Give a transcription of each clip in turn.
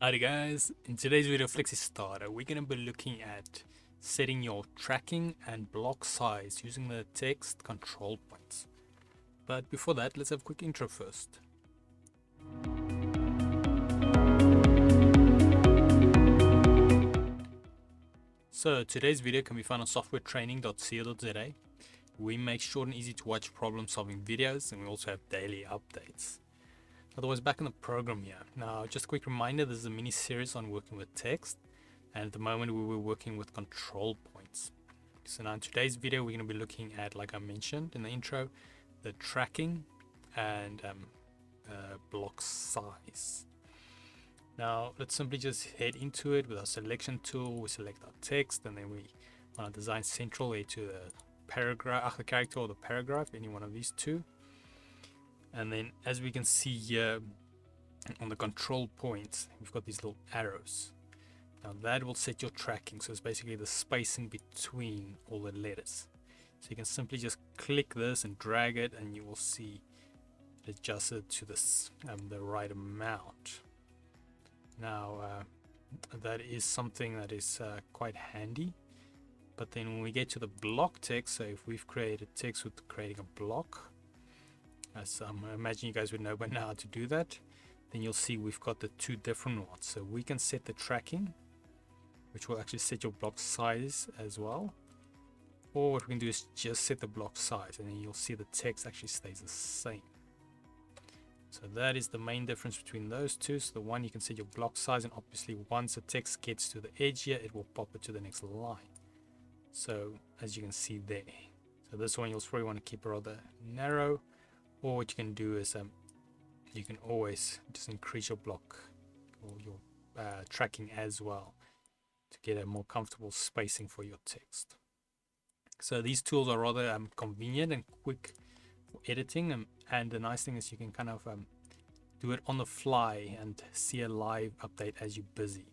Alright guys, in today's video of FlexiSTARTER, we're going to be looking at setting your tracking and block size using the text control points. But before that, let's have a quick intro first. So today's video can be found on softwaretraining.co.za. We make short and easy to watch problem solving videos, and we also have daily updates. Otherwise, back in the program here. Now, just a quick reminder, this is a mini series on working with text, and at the moment we were working with control points. So now in today's video, we're going to be looking at, like I mentioned in the intro, the tracking and block size. Now, let's simply just head into it with our selection tool. We select our text, and then we want to design central to the paragraph, the character or the paragraph, any one of these two. And then as we can see here on the control points, we've got these little arrows. Now that will set your tracking. So it's basically the spacing between all the letters. So you can simply just click this and drag it, and you will see it adjusted to this the right amount. Now that is something that is quite handy. But then when we get to the block text, so if we've created text with creating a block, as I imagine you guys would know by now how to do that, then you'll see we've got the two different ones. So we can set the tracking, which will actually set your block size as well, or what we can do is just set the block size, and then you'll see the text actually stays the same. So that is the main difference between those two. So the one, you can set your block size, and obviously once the text gets to the edge here, it will pop it to the next line. So as you can see there, so this one you'll probably want to keep it rather narrow. Or what you can do is you can always just increase your block or your tracking as well to get a more comfortable spacing for your text. So these tools are rather convenient and quick for editing, and the nice thing is you can kind of do it on the fly and see a live update as you're busy,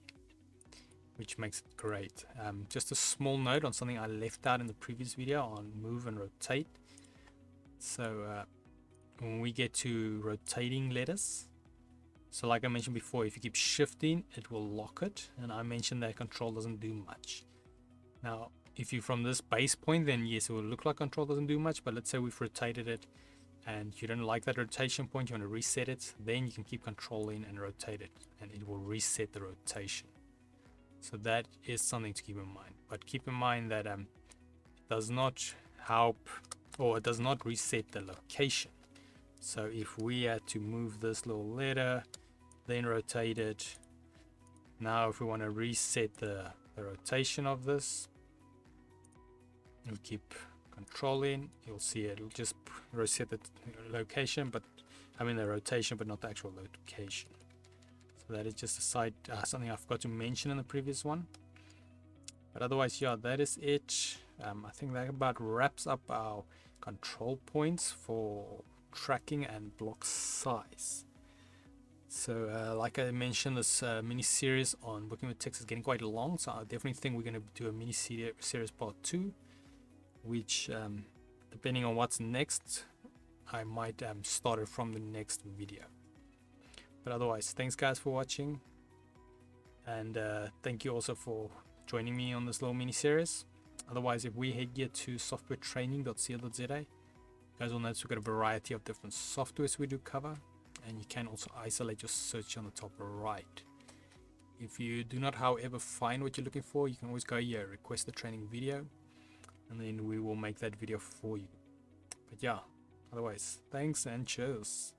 which makes it great. Just a small note on something I left out in the previous video on move and rotate. So when we get to rotating letters, so like I mentioned before, if you keep shifting, it will lock it, and I mentioned that control doesn't do much. Now if you from this base point, then yes, it will look like control doesn't do much, but let's say we've rotated it and you don't like that rotation point, you want to reset it, then you can keep control in and rotate it, and it will reset the rotation. So that is something to keep in mind, but keep in mind that it does not help, or it does not reset the location. So if we had to move this little letter, then rotate it, now if we want to reset the rotation of this, we keep control in, you'll see it'll just reset the location, but I mean the rotation, but not the actual location. So that is just a side something I forgot to mention in the previous one. But otherwise, yeah, that is it. I think that about wraps up our control points for tracking and block size. So like I mentioned, this mini series on working with text is getting quite long, so I definitely think we're going to do a mini series part 2, which depending on what's next, I might start it from the next video. But otherwise, thanks guys for watching, and thank you also for joining me on this little mini series. Otherwise, if we head here to softwaretraining.co.za, you guys will notice we've got a variety of different softwares we do cover, and you can also isolate your search on the top right. If you do not, however, find what you're looking for, you can always go here, request a training video, and then we will make that video for you. But yeah, otherwise, thanks and cheers.